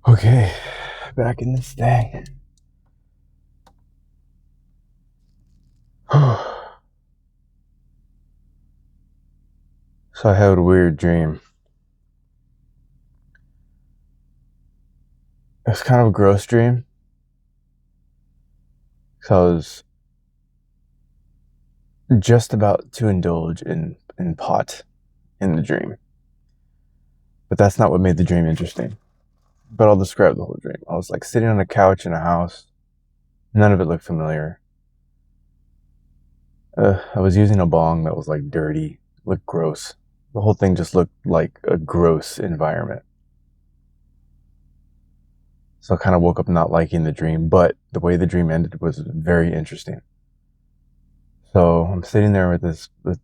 Okay, back in this thing. So I had a weird dream. It's kind of a gross dream. So I was just about to indulge in pot in the dream. But that's not what made the dream interesting. But I'll describe the whole dream. I was like sitting on a couch in a house. None of it looked familiar. I was using a bong that was like dirty, looked gross. The whole thing just looked like a gross environment. So I kind of woke up not liking the dream, but the way the dream ended was very interesting. So I'm sitting there with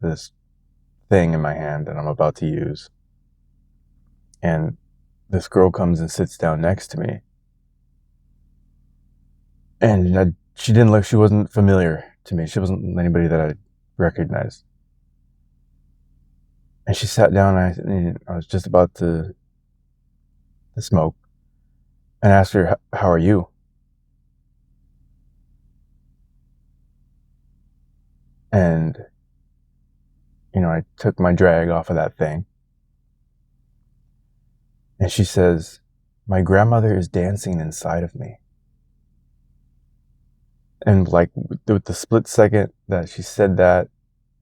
this thing in my hand that I'm about to use, and this girl comes and sits down next to me, and she didn't look. She wasn't familiar to me. She wasn't anybody that I recognized. And she sat down, and I was just about to smoke, and asked her, "How are you?" And I took my drag off of that thing, and she says, "My grandmother is dancing inside of me." And like with the split second that she said that,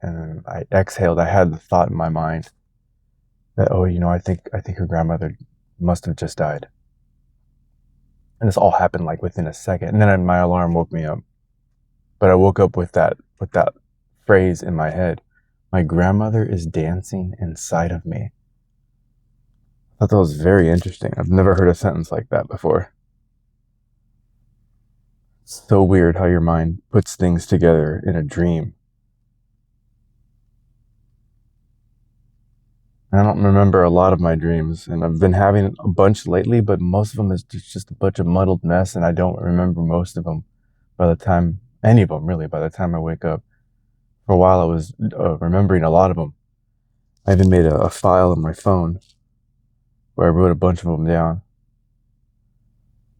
and I exhaled, I had the thought in my mind that, oh, I think her grandmother must have just died. And this all happened like within a second. And then my alarm woke me up. But I woke up with that phrase in my head. My grandmother is dancing inside of me. I thought that was very interesting. I've never heard a sentence like that before. It's so weird how your mind puts things together in a dream. I don't remember a lot of my dreams, and I've been having a bunch lately, but most of them is just a bunch of muddled mess, and I don't remember most of them any of them really, by the time I wake up. For a while, I was remembering a lot of them. I even made a file on my phone where I wrote a bunch of them down.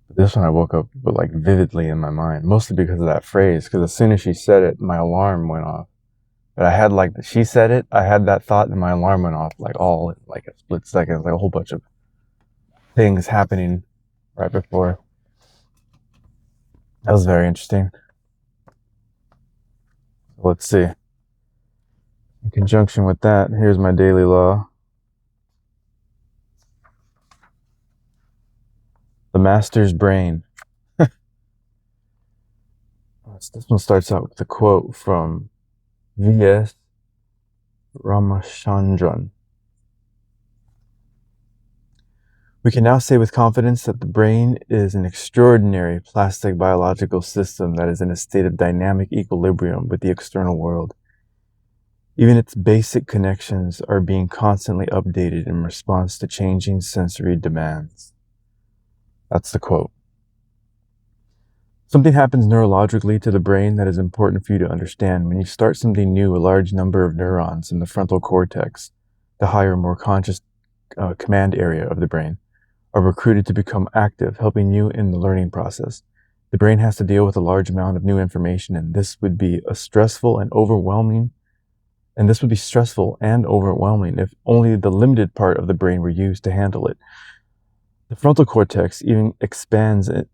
But this one I woke up with like vividly in my mind, mostly because of that phrase, because as soon as she said it, my alarm went off. But I had she said it, I had that thought, and my alarm went off like all in like a split second, like a whole bunch of things happening right before. That was very interesting. Let's see. In conjunction with that, here's my daily law. The master's brain. This one starts out with a quote from V.S. Ramachandran. We can now say with confidence that the brain is an extraordinary plastic biological system that is in a state of dynamic equilibrium with the external world. Even its basic connections are being constantly updated in response to changing sensory demands. That's the quote. Something happens neurologically to the brain that is important for you to understand. When you start something new, a large number of neurons in the frontal cortex, the higher, more conscious command area of the brain, are recruited to become active, helping you in the learning process. The brain has to deal with a large amount of new information, and this would be stressful and overwhelming if only the limited part of the brain were used to handle it. The frontal cortex even expands it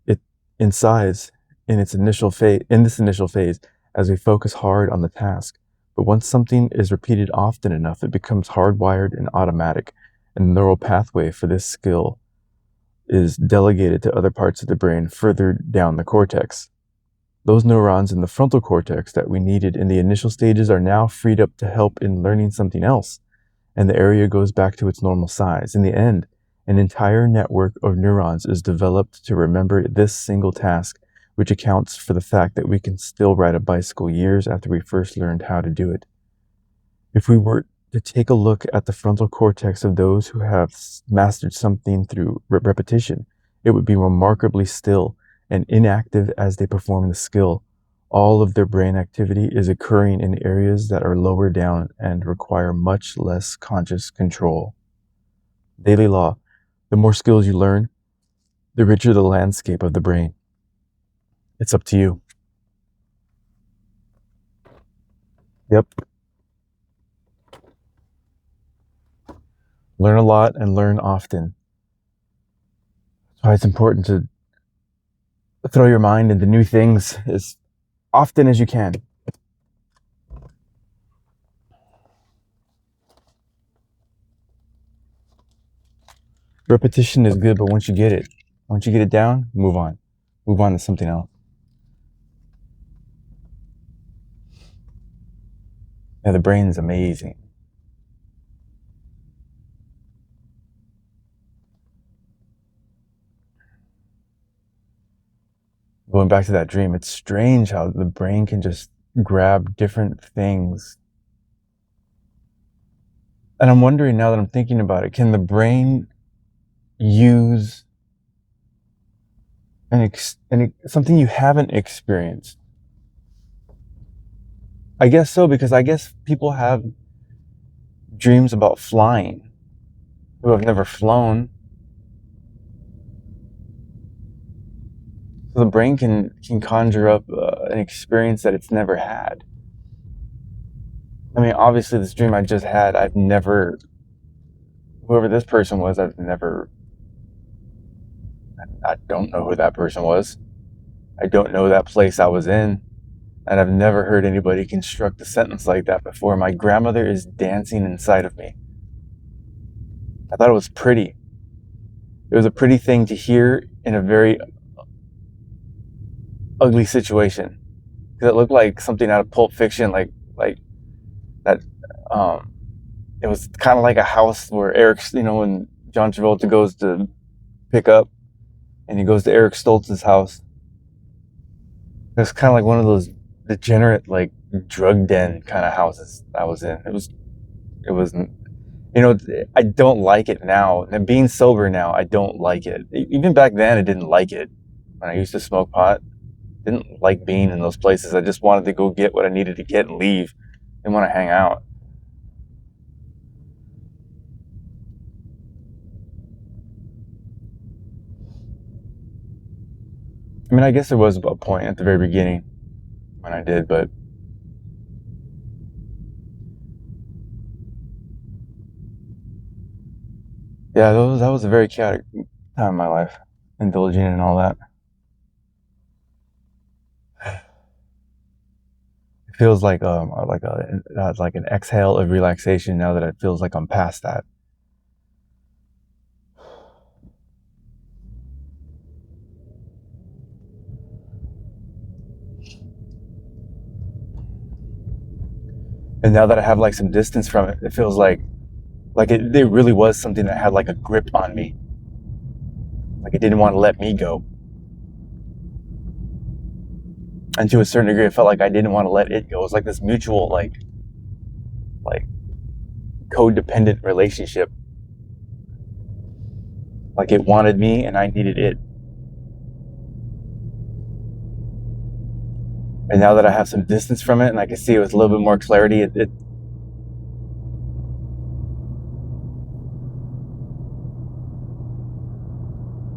in size in this initial phase as we focus hard on the task. But once something is repeated often enough, it becomes hardwired and automatic, and the neural pathway for this skill is delegated to other parts of the brain further down the cortex. Those neurons in the frontal cortex that we needed in the initial stages are now freed up to help in learning something else, and the area goes back to its normal size. In the end, an entire network of neurons is developed to remember this single task, which accounts for the fact that we can still ride a bicycle years after we first learned how to do it. If we were to take a look at the frontal cortex of those who have mastered something through repetition, it would be remarkably still and inactive as they perform the skill, All of their brain activity is occurring in areas that are lower down and require much less conscious control. Daily law. The more skills you learn, the richer the landscape of the brain. It's up to you. Yep. Learn a lot and learn often. That's why it's important to throw your mind into new things as often as you can. Repetition is good, but once you get it down, move on. Move on to something else. Yeah, the brain is amazing. Going back to that dream, it's strange how the brain can just grab different things. And I'm wondering, now that I'm thinking about it, can the brain use something you haven't experienced? I guess so, because I guess people have dreams about flying who have never flown. So the brain can conjure up an experience that it's never had. I mean, obviously, this dream I just had, whoever this person was, I don't know who that person was. I don't know that place I was in. And I've never heard anybody construct a sentence like that before. My grandmother is dancing inside of me. I thought it was pretty. It was a pretty thing to hear in a very ugly situation. Because it looked like something out of Pulp Fiction, like that. It was kind of like a house where when John Travolta goes to pick up, and he goes to Eric Stoltz's house. It was kind of like one of those degenerate, like, drug den kind of houses I was in. It was, I don't like it now. And being sober now, I don't like it. Even back then, I didn't like it. When I used to smoke pot, didn't like being in those places. I just wanted to go get what I needed to get and leave. Didn't want to hang out. I mean, I guess there was a point at the very beginning when I did, but yeah, that was a very chaotic time in my life, indulging and all that. It feels like an exhale of relaxation now that it feels like I'm past that. And now that I have like some distance from it, it feels like it really was something that had like a grip on me. Like it didn't want to let me go. And to a certain degree, it felt like I didn't want to let it go. It was like this mutual, like codependent relationship. Like it wanted me and I needed it. And now that I have some distance from it and I can see it with a little bit more clarity,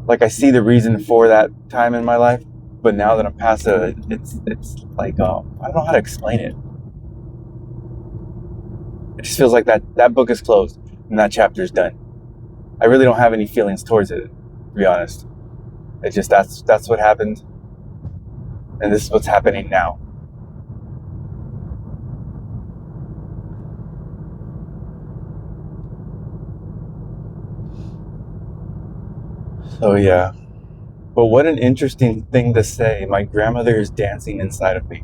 like I see the reason for that time in my life. But now that I'm past it, it's like I don't know how to explain it. It just feels like that book is closed and that chapter is done. I really don't have any feelings towards it, to be honest. It's just that's what happened, and this is what's happening now. So yeah, but what an interesting thing to say. My grandmother is dancing inside of me.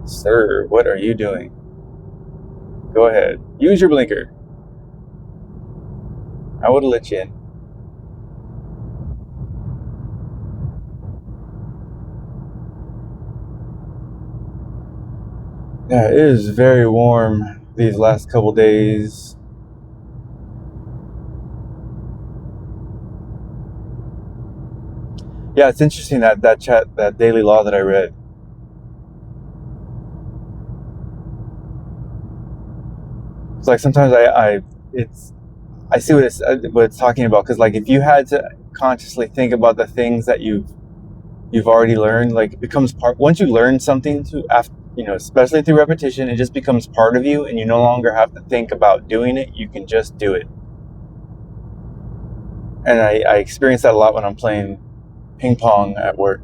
Sir, what are you doing? Go ahead. Use your blinker. I would have let you in. Yeah, it is very warm these last couple days. Yeah, Yeah, it's interesting that daily law that I read. It's like sometimes I see what it's talking about, because like if you had to consciously think about the things that you've already learned, like it becomes part. Once you learn something, to after, especially through repetition, it just becomes part of you, and you no longer have to think about doing it. You can just do it. And I experience that a lot when I'm playing ping pong at work.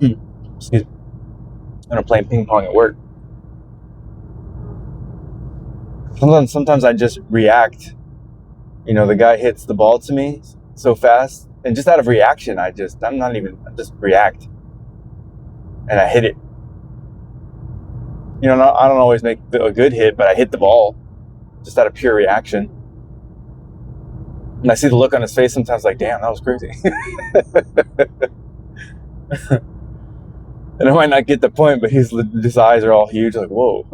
Excuse me. When I'm playing ping pong at work, sometimes I just react. The guy hits the ball to me so fast, and just out of reaction, I just react, and I hit it. I don't always make a good hit, but I hit the ball just out of pure reaction. And I see the look on his face sometimes, like, damn, that was crazy. And I might not get the point, but his eyes are all huge, like, whoa.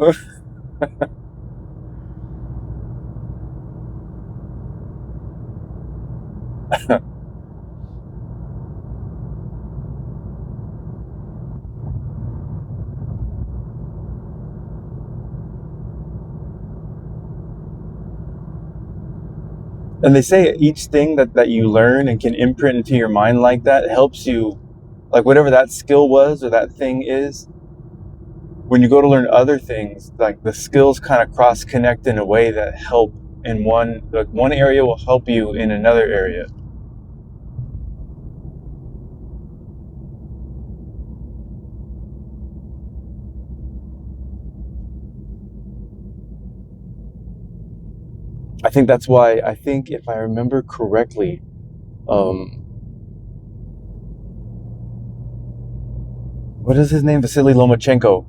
And they say each thing that you learn and can imprint into your mind like that helps you, like whatever that skill was or that thing is, when you go to learn other things, like the skills kind of cross connect in a way that help in one area will help you in another area. I think that's why, I think if I remember correctly, what is his name? Vasily Lomachenko.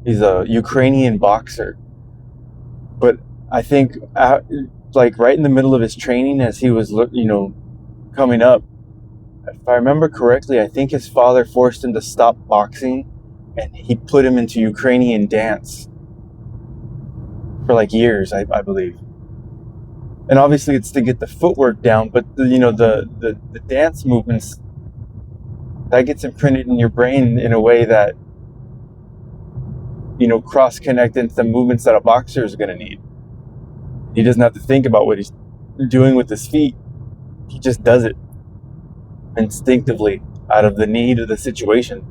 He's a Ukrainian boxer. But I think, like right in the middle of his training, as he was, coming up, if I remember correctly, I think his father forced him to stop boxing, and he put him into Ukrainian dance for like years, I believe. And obviously, it's to get the footwork down, but the dance movements that gets imprinted in your brain in a way that cross connect into the movements that a boxer is going to need. He doesn't have to think about what he's doing with his feet. He just does it instinctively out of the need of the situation.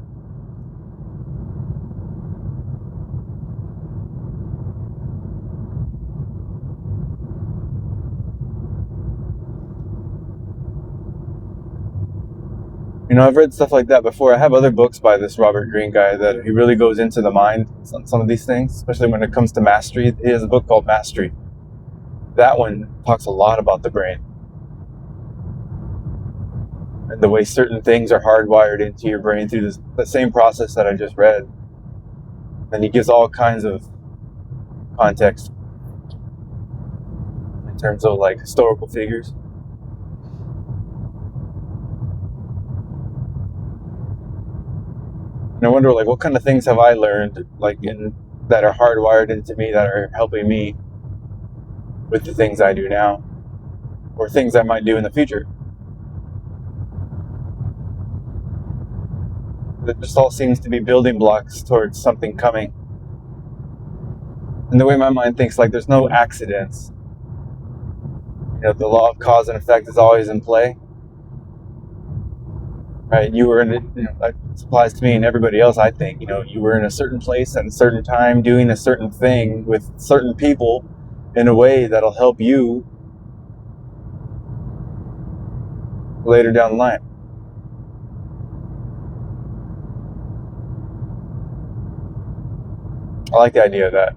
I've read stuff like that before. I have other books by this Robert Greene guy that he really goes into the mind on some of these things, especially when it comes to mastery. He has a book called Mastery. That one talks a lot about the brain and the way certain things are hardwired into your brain through the same process that I just read. And he gives all kinds of context in terms of like historical figures. And I wonder, like, what kind of things have I learned, like, that are hardwired into me that are helping me with the things I do now, or things I might do in the future. It just all seems to be building blocks towards something coming. And the way my mind thinks, like, there's no accidents. The law of cause and effect is always in play. Right? You were in it, that applies to me and everybody else, I think. You were in a certain place at a certain time doing a certain thing with certain people in a way that'll help you later down the line. I like the idea of that.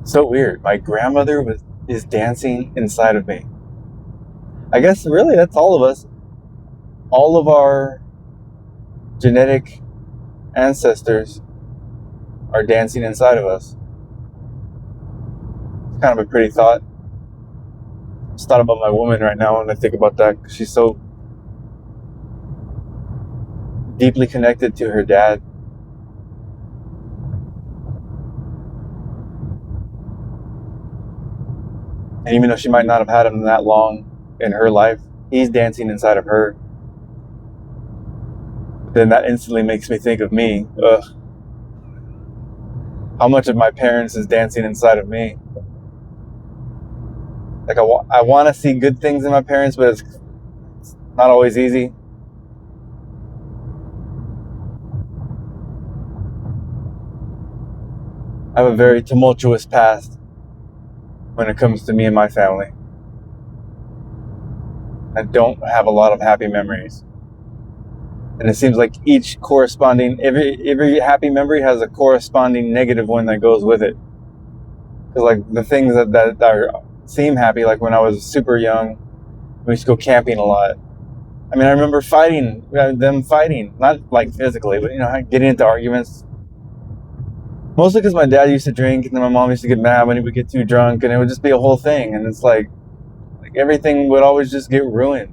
So weird. My grandmother is dancing inside of me. I guess really that's all of us. All of our genetic ancestors are dancing inside of us. It's kind of a pretty thought. I just thought about my woman right now when I think about that, because she's so deeply connected to her dad. And even though she might not have had him that long in her life, he's dancing inside of her. Then that instantly makes me think of me. Ugh. How much of my parents is dancing inside of me? Like, I want to see good things in my parents, but it's not always easy. I have a very tumultuous past when it comes to me and my family. I don't have a lot of happy memories. And it seems like each corresponding, every happy memory has a corresponding negative one that goes with it. Because like the things that seem happy, like when I was super young, we used to go camping a lot. I mean, I remember them fighting, not like physically, but getting into arguments. Mostly because my dad used to drink, and then my mom used to get mad when he would get too drunk, and it would just be a whole thing. And it's like everything would always just get ruined.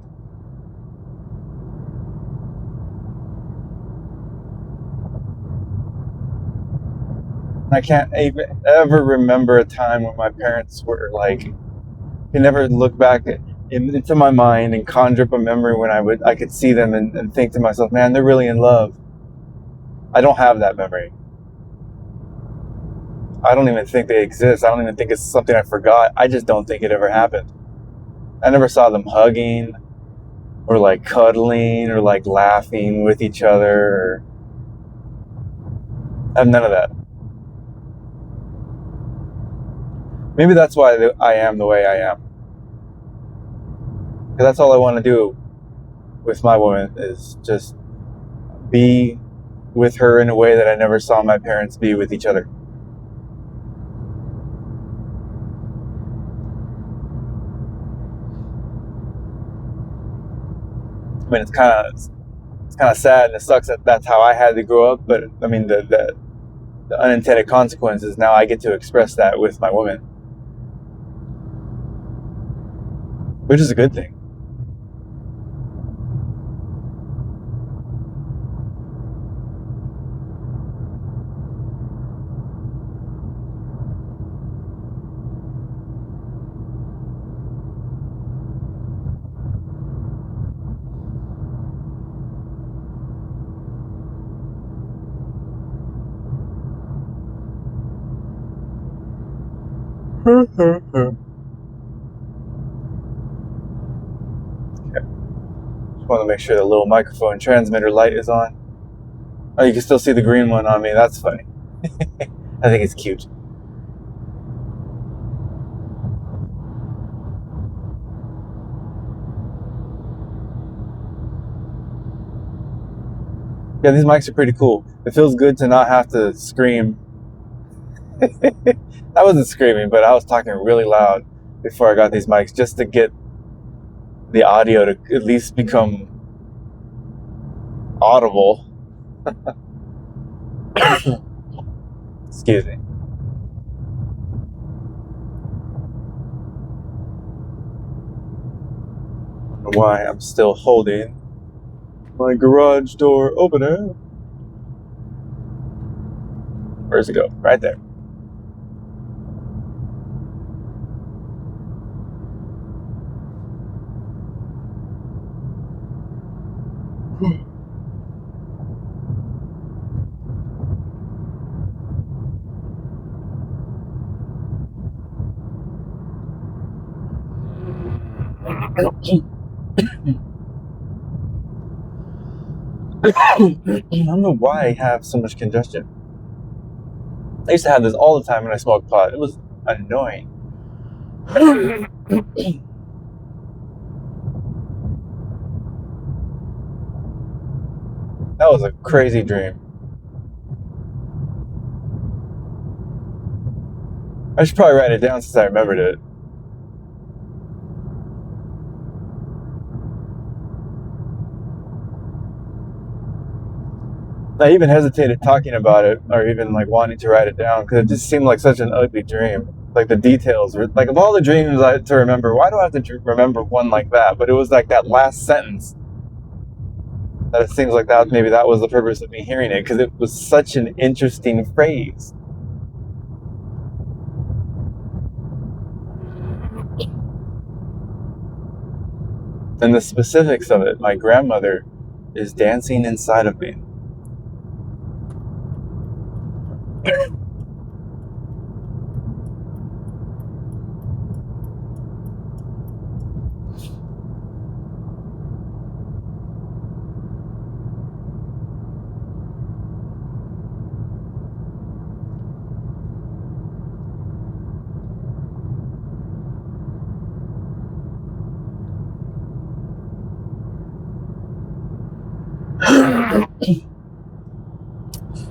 I can't even ever remember a time when my parents were like, can never look back into my mind and conjure up a memory when I could see them and think to myself, man, they're really in love. I don't have that memory. I don't even think they exist. I don't even think it's something I forgot. I just don't think it ever happened. I never saw them hugging or like cuddling or like laughing with each other. I have none of that. Maybe that's why I am the way I am. Because that's all I want to do with my woman is just be with her in a way that I never saw my parents be with each other. I mean, it's kind of sad and it sucks that that's how I had to grow up. But I mean, the unintended consequences now I get to express that with my woman, which is a good thing. Okay. Just want to make sure the little microphone transmitter light is on. Oh, you can still see the green one on me. That's funny. I think it's cute. Yeah, these mics are pretty cool. It feels good to not have to scream. I wasn't screaming, but I was talking really loud before I got these mics just to get the audio to at least become audible. Excuse me. I don't know why I'm still holding my garage door opener. Where's it go? Right there. I don't know why I have so much congestion. I used to have this all the time when I smoked pot. It was annoying. That was a crazy dream. I should probably write it down since I remembered it. I even hesitated talking about it or even like wanting to write it down because it just seemed like such an ugly dream. Like the details were like, of all the dreams I had to remember, why do I have to remember one like that? But it was like that last sentence that it seems like maybe that was the purpose of me hearing it because it was such an interesting phrase. And the specifics of it, my grandmother is dancing inside of me.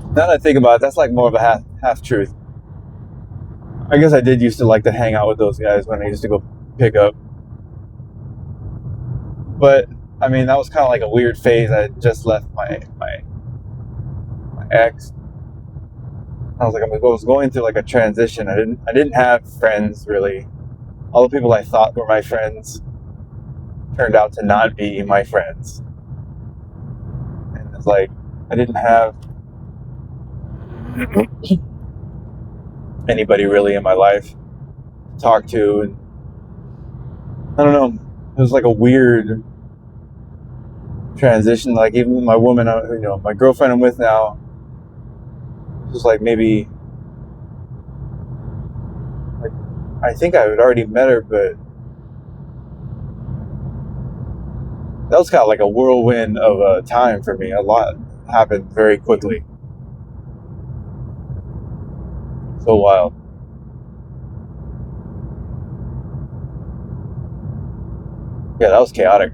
Now that I think about it, that's like more of a half truth. I guess I did used to like to hang out with those guys when I used to go pick up. But I mean, that was kind of like a weird phase. I had just left my ex. I was going through like a transition. I didn't have friends really. All the people I thought were my friends turned out to not be my friends. And it's like I didn't have anybody really in my life to talk to, and I don't know. It was like a weird transition. Like even my woman, my girlfriend I'm with now, it was like maybe, like I think I had already met her, but that was kind of like a whirlwind of a time for me. A lot happened very quickly. So wild. Yeah, that was chaotic.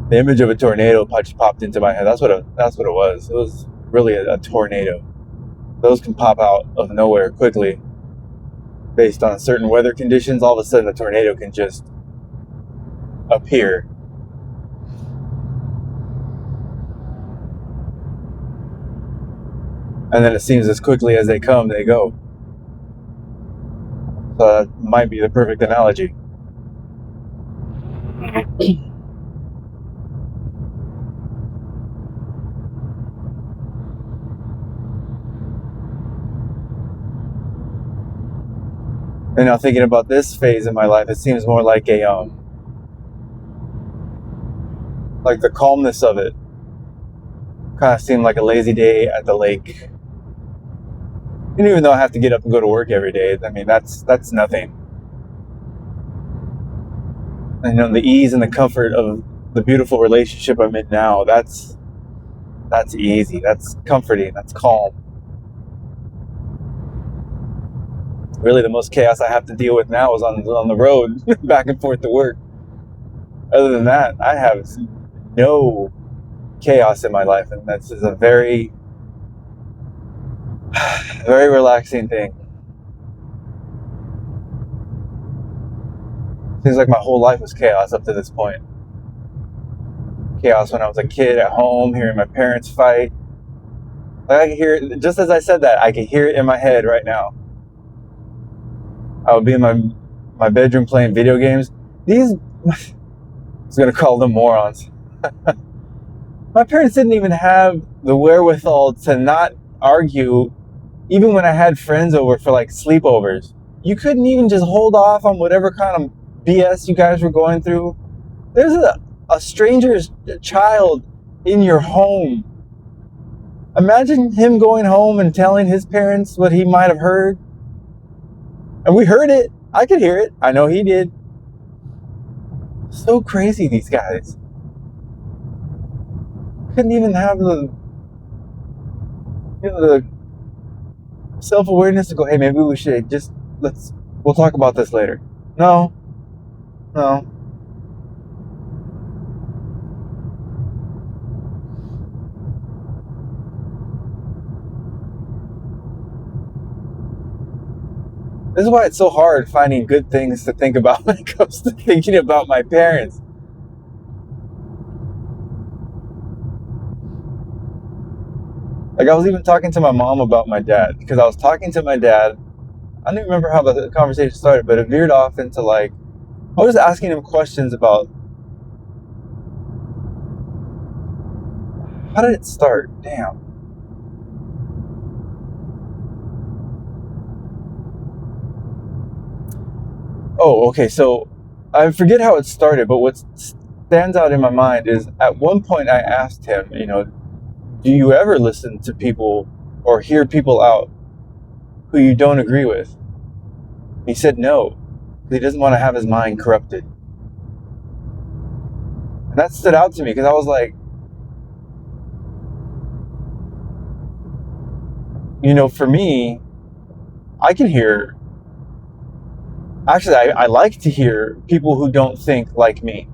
The image of a tornado popped into my head. That's what it was. It was really a tornado. Those can pop out of nowhere quickly based on certain weather conditions. All of a sudden, a tornado can just appear. And then it seems as quickly as they come, they go. So that might be the perfect analogy. And now thinking about this phase in my life, it seems more like like the calmness of it kind of seemed like a lazy day at the lake. And even though I have to get up and go to work every day, I mean, that's nothing. And the ease and the comfort of the beautiful relationship I'm in now, that's easy. That's comforting. That's calm. Really, the most chaos I have to deal with now is on the road, back and forth to work. Other than that, I have no chaos in my life, and this is a very, very relaxing thing. Seems like my whole life was chaos up to this point. Chaos when I was a kid at home, hearing my parents fight. Like I can hear it, just as I said that, I can hear it in my head right now. I would be in my bedroom playing video games. I was gonna call them morons. My parents didn't even have the wherewithal to not argue, even when I had friends over for like sleepovers. You couldn't even just hold off on whatever kind of BS you guys were going through. There's a stranger's child in your home. Imagine him going home and telling his parents what he might have heard. And we heard it. I could hear it. I know he did. So crazy, these guys. Couldn't even have the self-awareness to go, hey, maybe we should we'll talk about this later. No. This is why it's so hard finding good things to think about when it comes to thinking about my parents. Like, I was even talking to my mom about my dad, because I was talking to my dad. I don't even remember how the conversation started, but it veered off into like, I was asking him questions about, how did it start? Damn. Oh, okay, so I forget how it started, but what stands out in my mind is at one point I asked him, do you ever listen to people or hear people out who you don't agree with? He said no. He doesn't want to have his mind corrupted. And that stood out to me because I was like, for me, I can hear. Actually, I like to hear people who don't think like me.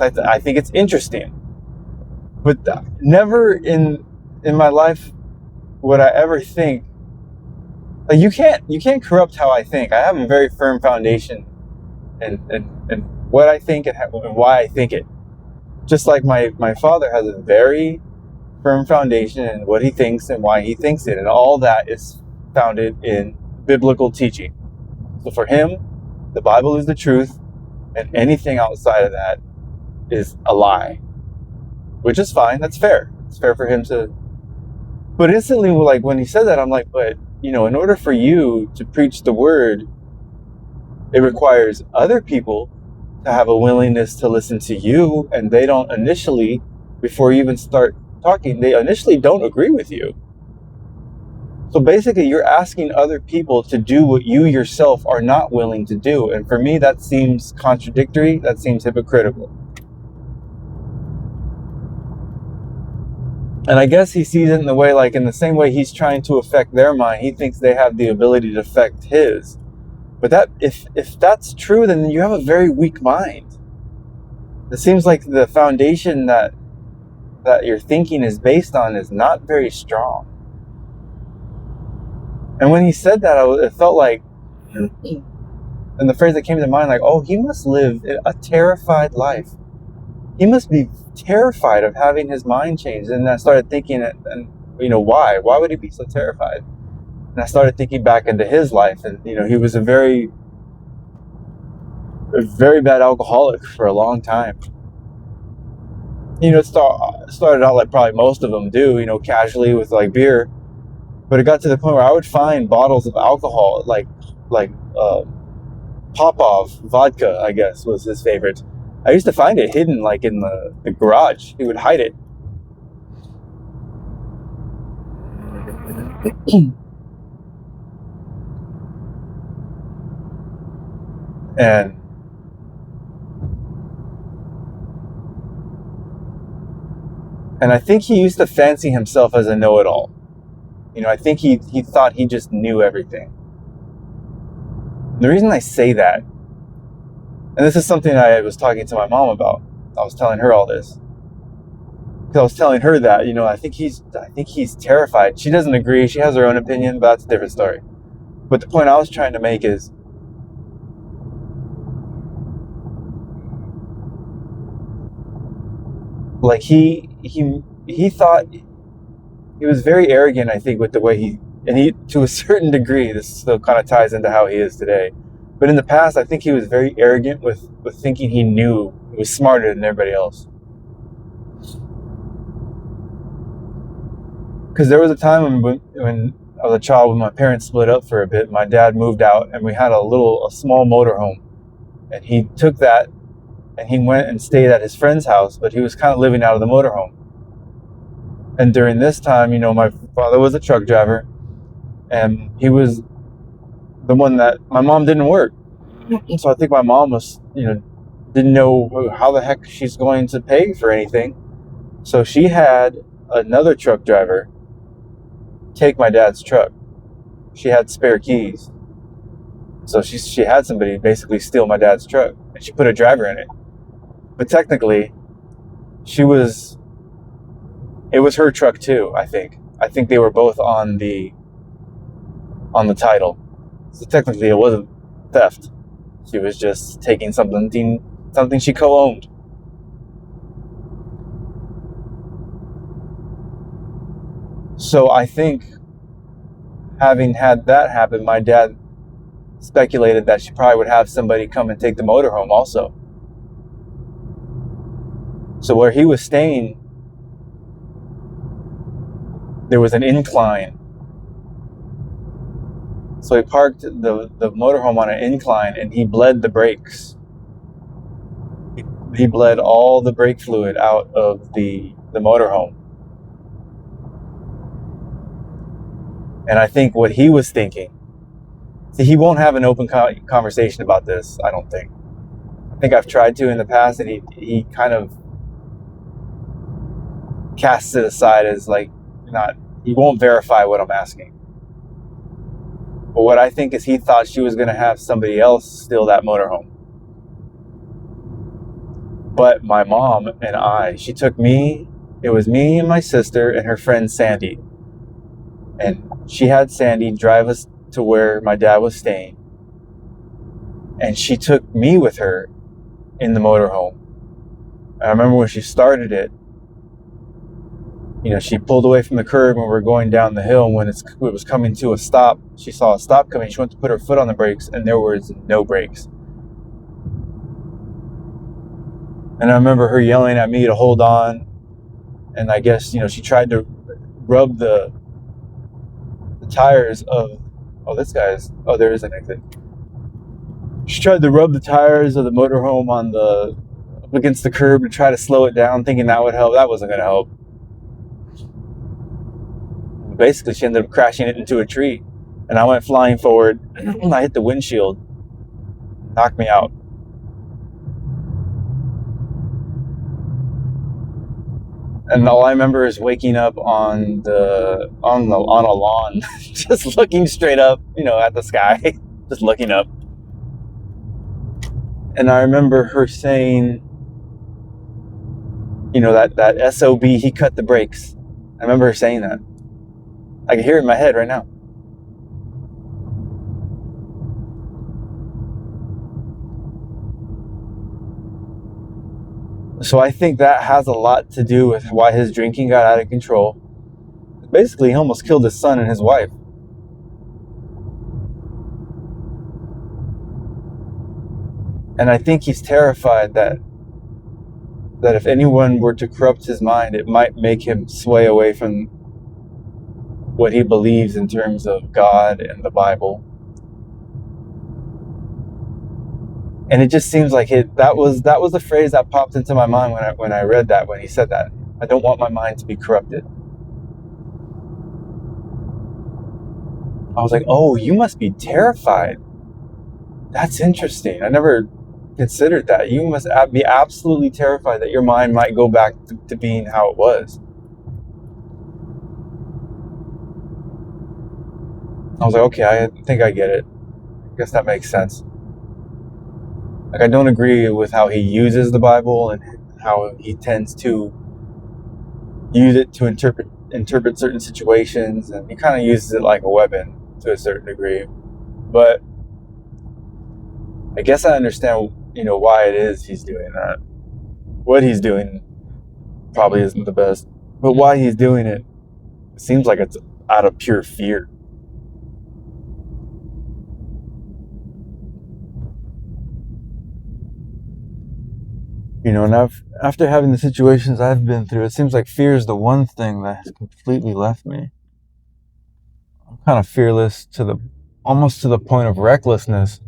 I think it's interesting. But never in my life would I ever think, like, you can't corrupt how I think. I have a very firm foundation and what I think and why I think it. Just like my father has a very firm foundation in what he thinks and why he thinks it, and all that is founded in biblical teaching. So for him, the Bible is the truth, and anything outside of that is a lie, which is fine. That's fair. It's fair for him to. But instantly, like when he said that, I'm like, but in order for you to preach the word, it requires other people to have a willingness to listen to you, and they don't initially, before you even start talking, they initially don't agree with you. So basically, you're asking other people to do what you yourself are not willing to do. And for me, that seems contradictory. That seems hypocritical. And I guess he sees it in the way, like in the same way he's trying to affect their mind, he thinks they have the ability to affect his. But that if that's true, then you have a very weak mind. It seems like the foundation that your thinking is based on is not very strong. And when he said that, it felt like, and the phrase that came to mind, like, oh, he must live a terrified life. He must be terrified of having his mind changed. And I started thinking, and why? Why would he be so terrified? And I started thinking back into his life, and he was a very bad alcoholic for a long time. It started out like probably most of them do, casually with like beer, but it got to the point where I would find bottles of alcohol, like Popov vodka, I guess was his favorite. I used to find it hidden like in the garage. He would hide it. And I think he used to fancy himself as a know-it-all. I think he thought he just knew everything. And the reason I say that, and this is something I was talking to my mom about, I was telling her all this. Because I was telling her that, I think he's terrified. She doesn't agree. She has her own opinion, but that's a different story. But the point I was trying to make is, like he thought he was very arrogant, I think, with the way he to a certain degree, this still kind of ties into how he is today. But in the past, I think he was very arrogant with thinking he knew, he was smarter than everybody else. Because there was a time when I was a child, when my parents split up for a bit, my dad moved out, and we had a small motorhome. And he took that, and he went and stayed at his friend's house, but he was kind of living out of the motorhome. And during this time, my father was a truck driver, and he was the one that my mom didn't work. So I think my mom was, didn't know how the heck she's going to pay for anything. So she had another truck driver take my dad's truck. She had spare keys. So she had somebody basically steal my dad's truck, and she put a driver in it. But technically, it was her truck too, I think. I think they were both on the title. So technically it wasn't theft. She was just taking something she co-owned. So I think, having had that happen, my dad speculated that she probably would have somebody come and take the motorhome also. So where he was staying, there was an incline. So he parked the motorhome on an incline, and he bled the brakes. He bled all the brake fluid out of the motorhome. And I think what he was thinking, see, he won't have an open conversation about this, I don't think. I think I've tried to in the past, and he kind of casts it aside as like not, he won't verify what I'm asking. But what I think is he thought she was going to have somebody else steal that motorhome. But my mom and I, she took me, it was me and my sister and her friend Sandy. And she had Sandy drive us to where my dad was staying. And she took me with her in the motorhome. I remember when she started it, she pulled away from the curb and we're going down the hill. And when it was coming to a stop, she saw a stop coming. She went to put her foot on the brakes and there was no brakes. And I remember her yelling at me to hold on. And I guess, she tried to rub the tires of, there is an exit. She tried to rub the tires of the motorhome up against the curb to try to slow it down, thinking that would help. That wasn't going to help. Basically, she ended up crashing it into a tree. And I went flying forward. And I hit the windshield. Knocked me out. And all I remember is waking up on a lawn, just looking straight up, at the sky, just looking up. And I remember her saying, that SOB, he cut the brakes. I remember her saying that. I can hear it in my head right now. So I think that has a lot to do with why his drinking got out of control. Basically, he almost killed his son and his wife. And I think he's terrified that if anyone were to corrupt his mind, it might make him sway away from what he believes in terms of God and the Bible. And it just seems like that was the phrase that popped into my mind when I read that, when he said that. I don't want my mind to be corrupted. I was like, oh, you must be terrified. That's interesting. I never considered that. You must be absolutely terrified that your mind might go back to being how it was. I was like, okay, I think I get it. I guess that makes sense. Like, I don't agree with how he uses the Bible and how he tends to use it to interpret certain situations, and he kind of uses it like a weapon to a certain degree. But I guess I understand, why it is he's doing that. What he's doing probably isn't the best, but why he's doing it seems like it's out of pure fear. And after having the situations I've been through, it seems like fear is the one thing that has completely left me. I'm kind of fearless almost to the point of recklessness.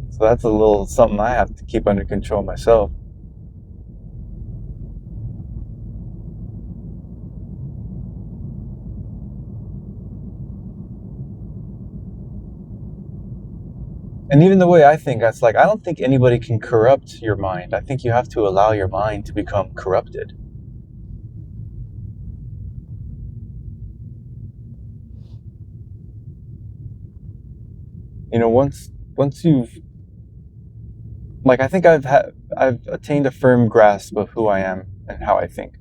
So that's a little something I have to keep under control myself. And even the way I think, that's like, I don't think anybody can corrupt your mind. I think you have to allow your mind to become corrupted. Once you've, like, I think I've attained a firm grasp of who I am and how I think.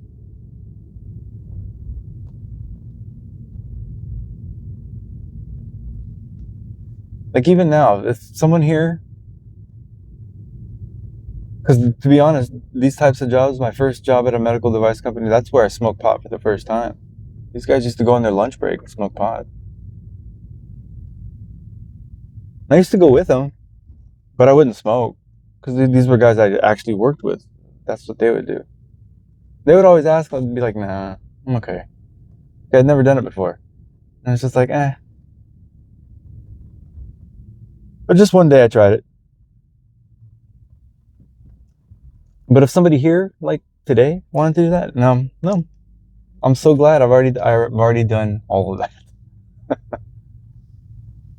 Like, even now, if someone here, because to be honest, these types of jobs, my first job at a medical device company, that's where I smoked pot for the first time. These guys used to go on their lunch break and smoke pot. I used to go with them, but I wouldn't smoke, because these were guys I actually worked with. That's what they would do. They would always ask, I'd be like, nah, I'm okay. I'd never done it before. And it's just like, eh. But just one day I tried it. But if somebody here, like today, wanted to do that, no, no. I'm so glad I've already done all of that.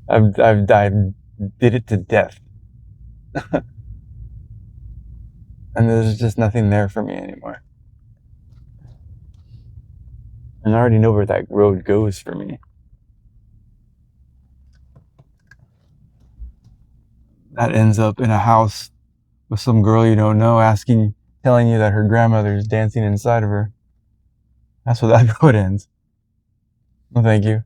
I did it to death. And there's just nothing there for me anymore. And I already know where that road goes for me. That ends up in a house with some girl you don't know telling you that her grandmother's dancing inside of her. That's where that road ends. Well, thank you.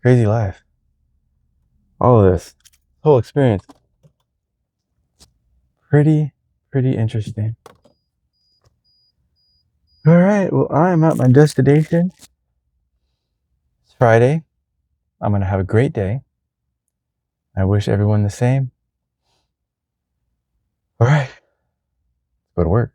Crazy life. All of this whole experience. Pretty interesting. All right, well, I'm at my destination. It's Friday. I'm going to have a great day. I wish everyone the same. All right, go to work.